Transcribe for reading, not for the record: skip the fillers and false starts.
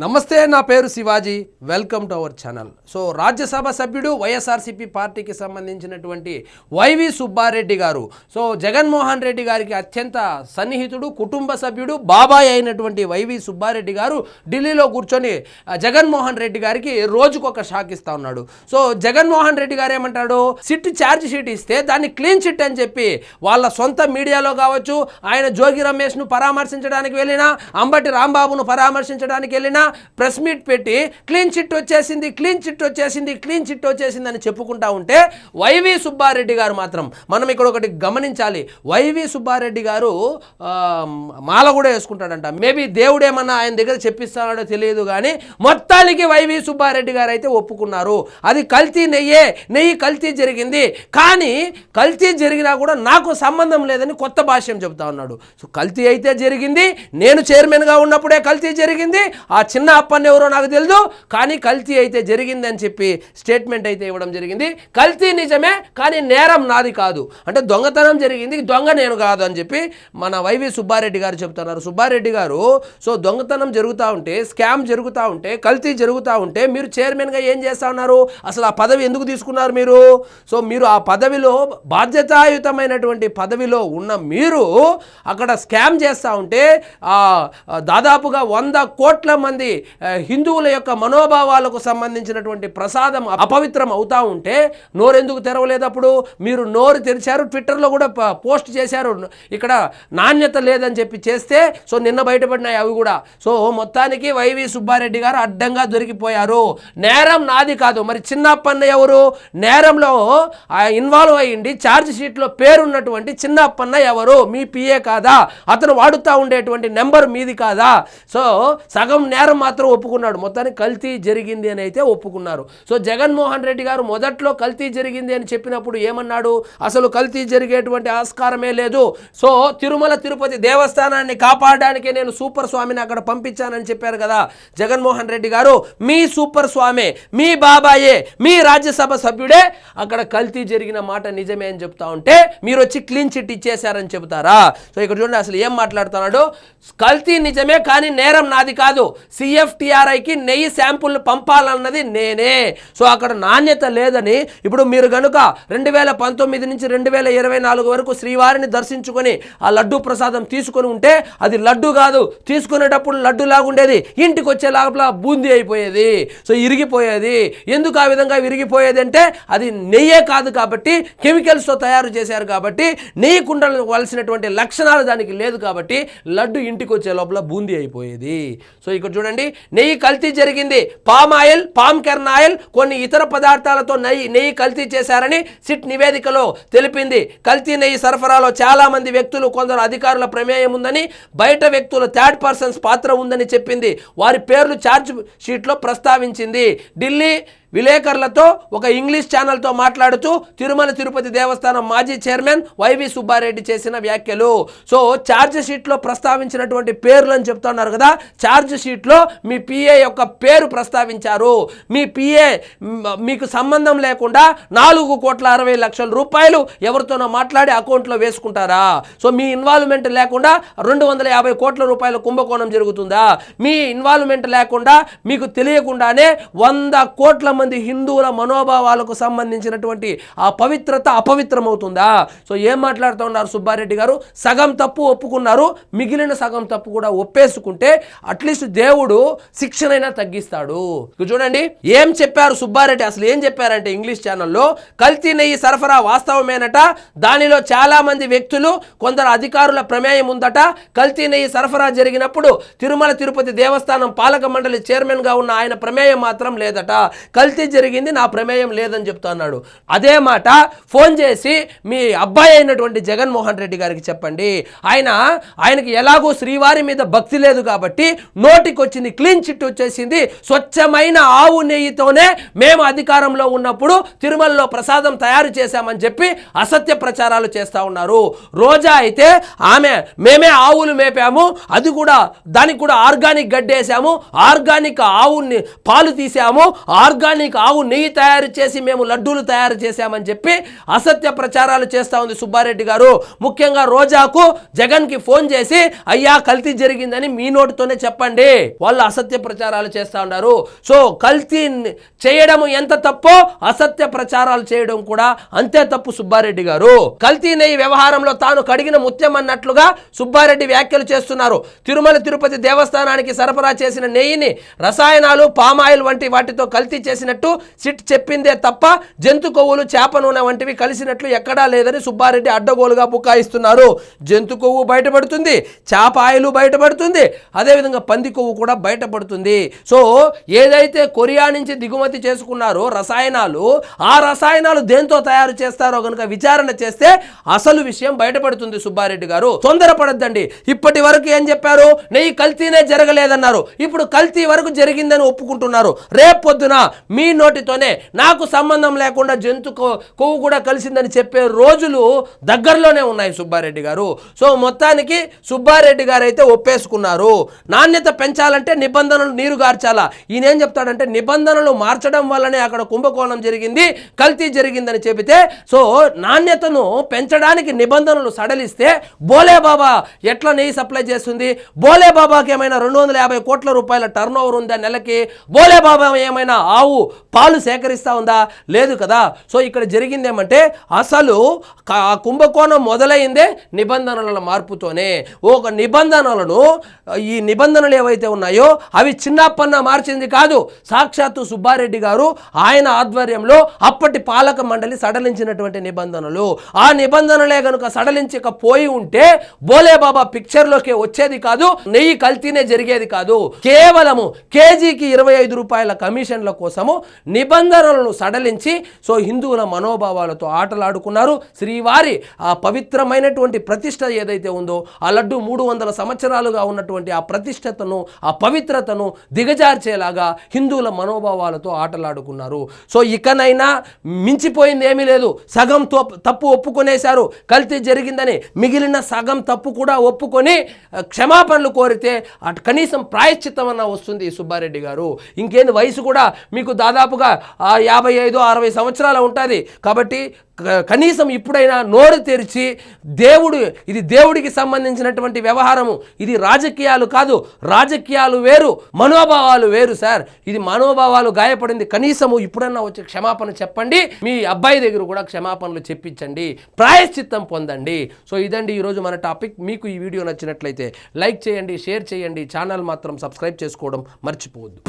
నమస్తే, నా పేరు Shivaji. Welcome to our channel. So Rajya Sabha సభ్యుడు వైఎస్ఆర్సీపీ పార్టీకి సంబంధించినటువంటి వైవి సుబ్బారెడ్డి గారు, సో జగన్మోహన్ రెడ్డి గారికి అత్యంత సన్నిహితుడు, కుటుంబ సభ్యుడు, బాబాయ్ అయినటువంటి వైవి సుబ్బారెడ్డి గారు ఢిల్లీలో కూర్చొని జగన్మోహన్ రెడ్డి గారికి రోజుకొక షాక్ ఇస్తా ఉన్నాడు. సో జగన్మోహన్ రెడ్డి గారు ఏమంటాడు, సిట్ ఛార్జ్ షీట్ ఇస్తే దాన్ని క్లీన్ చిట్ అని చెప్పి వాళ్ళ సొంత మీడియాలో కావచ్చు, ఆయన జోగి రమేష్ను పరామర్శించడానికి వెళ్ళినా, అంబటి రాంబాబును పరామర్శించడానికి వెళ్ళినా ప్రెస్ మీట్ పెట్టి క్లీన్ చిట్ వచ్చేసింది, క్లీన్ చిట్ వచ్చేసింది, క్లీన్ చిట్ వచ్చేసింది అని చెప్పుకుంటా ఉంటే వైవి సుబ్బారెడ్డి గారు మాత్రం, మనం ఇక్కడ ఒకటి గమనించాలి, వైవి సుబ్బారెడ్డి గారు మాల కూడా వేసుకుంటాడంట. మేబీ దేవుడు ఏమన్నా ఆయన దగ్గర చెప్పిస్తాడో తెలియదు, కానీ మొత్తానికి వైవి సుబ్బారెడ్డి గారు అయితే ఒప్పుకున్నారు. అది కల్తీ నెయ్యి కల్తీ జరిగింది, కానీ కల్తీ జరిగినా కూడా నాకు సంబంధం లేదని కొత్త భాష్యం చెబుతా ఉన్నాడు. సో కల్తీ అయితే జరిగింది, నేను చైర్మన్గా ఉన్నప్పుడే కల్తీ జరిగింది, ఆ చిన్న అప్పన్న ఎవరో నాకు తెలియదు, కానీ కల్తీ అయితే జరిగింది అని చెప్పి స్టేట్మెంట్ అయితే ఇవ్వడం జరిగింది. కల్తీ నిజమే, కానీ నేరం నాది కాదు, అంటే దొంగతనం జరిగింది, దొంగ నేను కాదు అని చెప్పి మన వైవి సుబ్బారెడ్డి గారు చెప్తున్నారు. సుబ్బారెడ్డి గారు, సో దొంగతనం జరుగుతూ ఉంటే, స్కామ్ జరుగుతూ ఉంటే, కల్తీ జరుగుతూ ఉంటే మీరు చైర్మన్గా ఏం చేస్తూ ఉన్నారు? అసలు ఆ పదవి ఎందుకు తీసుకున్నారు మీరు? సో మీరు ఆ పదవిలో, బాధ్యతాయుతమైనటువంటి పదవిలో ఉన్న మీరు అక్కడ స్కామ్ చేస్తూ ఉంటే, దాదాపుగా 100 కోట్ల మంది హిందువుల యొక్క మనోభావాలకు సంబంధించినటువంటి ప్రసాదం అపవిత్రం అవుతా ఉంటే నోరెందుకు తెరవలేదు? అప్పుడు మీరు నోరు తెరిచారు, ట్విట్టర్లో కూడా పోస్ట్ చేశారు, ఇక్కడ నాణ్యత లేదని చెప్పి చేస్తే, సో నిన్న బయటపడినాయి అవి కూడా. సో మొత్తానికి వైవి సుబ్బారెడ్డి గారు అడ్డంగా దొరికిపోయారు. నేరం నాది కాదు. మరి చిన్నప్పన్న ఎవరు? నేరంలో ఇన్వాల్వ్ అయ్యింది, ఛార్జ్ షీట్లో పేరున్నటువంటి చిన్నప్పన్న ఎవరు? మీ పిఏ కాదా? అతను వాడుతూ ఉండేటువంటి నెంబర్ మీది కాదా? సో సగం నేరం మాత్రం ఒప్పుకున్నాడు. మొత్తానికి కల్తీ జరిగింది అని అయితే ఒప్పుకున్నారు. సో జగన్మోహన్ రెడ్డి గారు మొదట్లో కల్తీ జరిగింది అని చెప్పినప్పుడు ఏమన్నాడు? అసలు కల్తీ జరిగేటువంటి ఆస్కారమే లేదు. సో తిరుమల తిరుపతి దేవస్థానాన్ని కాపాడడానికే నేను సూపర్ స్వామిని అక్కడ పంపించానని చెప్పారు కదా జగన్మోహన్ రెడ్డి గారు. మీ సూపర్ స్వామి, మీ బాబాయే, మీ రాజ్యసభ సభ్యుడే అక్కడ కల్తీ జరిగిన మాట నిజమే అని చెప్తా ఉంటే మీరు వచ్చి క్లీన్ చిట్ ఇచ్చేశారని చెబుతారా? సో ఇక్కడ చూడండి అసలు ఏం మాట్లాడుతున్నాడు. కల్తీ నిజమే, కానీ నేరం నాది కాదు. సిఎఫ్టిఆర్ఐకి నెయ్యి శాంపుల్ పంపాలన్నది నేనే. సో అక్కడ నాణ్యత లేదని ఇప్పుడు మీరు కనుక 2019 నుంచి 2024 వరకు శ్రీవారిని దర్శించుకొని ఆ లడ్డు ప్రసాదం తీసుకొని ఉంటే అది లడ్డు కాదు, తీసుకునేటప్పుడు లడ్డు లాగుండేది, ఇంటికి వచ్చే లోపల బూందీ అయిపోయేది, సో ఇరిగిపోయేది. ఎందుకు ఆ విధంగా విరిగిపోయేది అంటే అది నెయ్యే కాదు కాబట్టి, కెమికల్స్తో తయారు చేశారు కాబట్టి, నెయ్యి కుండవలసినటువంటి లక్షణాలు దానికి లేదు కాబట్టి లడ్డు ఇంటికి వచ్చే లోపల బూందీ అయిపోయేది. సో ఇక్కడ చూడండి, నెయ్యి కల్తీ జరిగింది. పామ్ ఆయిల్, పామ్ కెర్న్ ఆయిల్, కొన్ని ఇతర పదార్థాలతో నెయ్యి కల్తీ చేశారని సిట్ నివేదికలో తెలిపింది. కల్తీ నెయ్యి సరఫరాలో చాలా మంది వ్యక్తులు, కొందరు అధికారుల ప్రమేయం ఉందని, బయట వ్యక్తుల థర్డ్ పర్సన్స్ పాత్ర ఉందని చెప్పింది. వారి పేర్లు ఛార్జ్ షీట్లో ప్రస్తావించింది. ఢిల్లీ విలేకరులతో ఒక ఇంగ్లీష్ ఛానల్తో మాట్లాడుతూ తిరుమల తిరుపతి దేవస్థానం మాజీ చైర్మన్ వైవి సుబ్బారెడ్డి చేసిన వ్యాఖ్యలు. సో ఛార్జ్ షీట్లో ప్రస్తావించినటువంటి పేర్లు అని చెప్తున్నారు కదా, ఛార్జ్ షీట్లో మీ పిఏ యొక్క పేరు ప్రస్తావించారు. మీ పిఏ మీకు సంబంధం లేకుండా 4,60,00,000 రూపాయలు ఎవరితోనో మాట్లాడి అకౌంట్లో వేసుకుంటారా? సో మీ ఇన్వాల్వ్మెంట్ లేకుండా 250 కోట్ల రూపాయల కుంభకోణం జరుగుతుందా? మీ ఇన్వాల్వ్మెంట్ లేకుండా, మీకు తెలియకుండానే 100 కోట్ల మంది హిందువుల మనోభావాలకు సంబంధించినటువంటి ఆ పవిత్రత అపవిత్రమవుతుందా? సో ఏం మాట్లాడుతూ ఉన్నారు సుబ్బారెడ్డి గారు? సగం తప్పు ఒప్పుకున్నారు, మిగిలిన సగం తప్పు కూడా ఒప్పేసుకుంటే అట్లీస్ట్ దేవుడు శిక్షనైనా తగ్గిస్తాడు. చూడండి ఏం చెప్పారు సుబ్బారెడ్డి. అసలు ఏం చెప్పారంటే ఇంగ్లీష్ ఛానల్లో, కల్తీ నెయ్యి సరఫరా వాస్తవమేనట, దానిలో చాలా మంది వ్యక్తులు, కొందరు అధికారుల ప్రమేయం ఉందట. కల్తీ నెయ్యి సరఫరా జరిగినప్పుడు తిరుమల తిరుపతి దేవస్థానం పాలక మండలి చైర్మన్గా ఉన్న ఆయన ప్రమేయం మాత్రం లేదట. కల్తీ జరిగింది, నా ప్రమేయం లేదని చెప్తున్నాడు. అదే మాట ఫోన్ చేసి మీ అబ్బాయి అయినటువంటి జగన్మోహన్ రెడ్డి గారికి చెప్పండి. ఆయనకి ఎలాగో శ్రీవారి మీద భక్తి లేదు కాబట్టి నోటికి వచ్చింది, క్లీన్ చిట్ వచ్చేసింది, స్వచ్ఛమైన ఆవు నెయ్యితోనే మేము అధికారంలో ఉన్నప్పుడు తిరుమలలో ప్రసాదం తయారు చేశామని చెప్పి అసత్య ప్రచారాలు చేస్తూ ఉన్నారు. రోజా అయితే మేమే ఆవులు మేపాము, అది కూడా దానికి కూడా ఆర్గానిక్ గడ్డేసాము, ఆర్గానిక్ ఆవుని పాలు తీసాము, ఆర్గానిక్ నీకు ఆవు నెయ్యి తయారు చేసి మేము లడ్డూలు తయారు చేశామని చెప్పి అసత్య ప్రచారాలు చేస్తూ ఉంది సుబ్బారెడ్డి గారు. ముఖ్యంగా రోజాకు జగన్కి ఫోన్ చేసి అయ్యా కల్తీ జరిగిందని మీ నోటితోనే చెప్పండి, వాళ్ళు అసత్య ప్రచారాలు చేస్తూ ఉన్నారు. సో కల్తీ చేయడం ఎంత తప్పో అసత్య ప్రచారాలు చేయడం కూడా అంతే తప్పు సుబ్బారెడ్డి గారు. కల్తీ నెయ్యి వ్యవహారంలో తాను కడిగిన ముత్యం అన్నట్లుగా సుబ్బారెడ్డి వ్యాఖ్యలు చేస్తున్నారు. తిరుమల తిరుపతి దేవస్థానానికి సరఫరా చేసిన నెయ్యిని రసాయనాలు పామాయిల్ వంటి వాటితో కల్తీ చేసినట్టు సిట్ చెప్పిందే తప్ప జంతు కొవ్వులు చేప నూనె వంటివి కలిసినట్లు ఎక్కడా లేదని సుబ్బారెడ్డి అడ్డగోలుగా బుకాయిస్తున్నారు. జంతు కొవ్వు బయటపడుతుంది, చేప ఆయిల్ బయటపడుతుంది, అదేవిధంగా పంది కొవ్వు కూడా బయటపడుతుంది. సో ఏదైతే కొరియా నుంచి దిగుమతి చేసుకున్నారో రసాయనాలు, ఆ రసాయనాలు దేంతో తయారు చేస్తారో కనుక విచారణ చేస్తే అసలు విషయం బయటపడుతుంది. సుబ్బారెడ్డి గారు తొందరపడద్దండి. ఇప్పటి వరకు ఏం చెప్పారు? నెయ్యి కల్తీనే జరగలేదన్నారు. ఇప్పుడు కల్తీ వరకు జరిగిందని ఒప్పుకుంటున్నారు. రేపొద్దున మీ నోటితోనే నాకు సంబంధం లేకుండా జంతు కొవ్వు కూడా కలిసిందని చెప్పే రోజులు దగ్గరలోనే ఉన్నాయి సుబ్బారెడ్డి గారు. సో మొత్తానికి సుబ్బారెడ్డి గారు అయితే ఒప్పేసుకున్నారు. నాణ్యత పెంచాలంటే నిబంధనలు నీరు గార్చాలా. ఈయన ఏం చెప్తాడంటే నిబంధనలు మార్చడం వల్లనే అక్కడ కుంభకోణం జరిగింది, కల్తీ జరిగిందని చెబితే, సో నాణ్యతను పెంచడానికి నిబంధనలు సడలిస్తే బోలే బాబా ఎట్లా నెయ్యి సప్లై చేస్తుంది? బోలే బాబాకి ఏమైనా 250 కోట్ల రూపాయల టర్న్ ఓవర్ ఉందా నెలకి? బోలే బాబా ఏమైనా ఆవు పాలు సేకరిస్తూ ఉందా? లేదు కదా. సో ఇక్కడ జరిగింది ఏమంటే అసలు కుంభకోణం మొదలైందే నిబంధనల మార్పుతోనే. ఒక నిబంధనలను, ఈ నిబంధనలు ఏవైతే ఉన్నాయో అవి చిన్నప్పన్న మార్చింది కాదు, సాక్షాత్తు సుబ్బారెడ్డి గారు ఆయన ఆధ్వర్యంలో అప్పటి పాలక మండలి సడలించినటువంటి నిబంధనలు. ఆ నిబంధనలే కనుక సడలించకపోయి ఉంటే బోలే బాబా పిక్చర్లోకి వచ్చేది కాదు, నెయ్యి కల్తీనే జరిగేది కాదు. కేవలము కేజీకి 25 రూపాయల కమిషన్ల కోసము నిబంధనలను సడలించి సో హిందువుల మనోభావాలతో ఆటలాడుకున్నారు. శ్రీవారి ఆ పవిత్రమైనటువంటి ప్రతిష్ట ఏదైతే ఉందో, ఆ లడ్డు 300 సంవత్సరాలుగా ఉన్నటువంటి ఆ ప్రతిష్టతను, ఆ పవిత్రతను దిగజార్చేలాగా హిందువుల మనోభావాలతో ఆటలాడుకున్నారు. సో ఇకనైనా మించిపోయింది ఏమీ లేదు. సగం తప్పు ఒప్పుకొనేశారు కల్తీ జరిగిందని, మిగిలిన సగం తప్పు కూడా ఒప్పుకొని క్షమాపణలు కోరితే అటు కనీసం ప్రాయశ్చిత్తం అన్న వస్తుంది సుబ్బారెడ్డి గారు. ఇంకేంది, వయసు కూడా మీకు దాదాపుగా 55-60 సంవత్సరాలు ఉంటుంది కాబట్టి కనీసం ఇప్పుడైనా నోరు తెరిచి ఇది దేవుడికి సంబంధించినటువంటి వ్యవహారము, ఇది రాజకీయాలు కాదు, రాజకీయాలు వేరు, మనోభావాలు వేరు సార్. ఇది మనోభావాలు గాయపడింది, కనీసము ఇప్పుడన్నా వచ్చి క్షమాపణ చెప్పండి, మీ అబ్బాయి దగ్గర కూడా క్షమాపణలు చెప్పించండి, ప్రాయశ్చిత్తం పొందండి. సో ఇదండి ఈరోజు మన టాపిక్. మీకు ఈ వీడియో నచ్చినట్లయితే లైక్ చేయండి, షేర్ చేయండి, ఛానల్ మాత్రం సబ్స్క్రైబ్ చేసుకోవడం మర్చిపోవద్దు.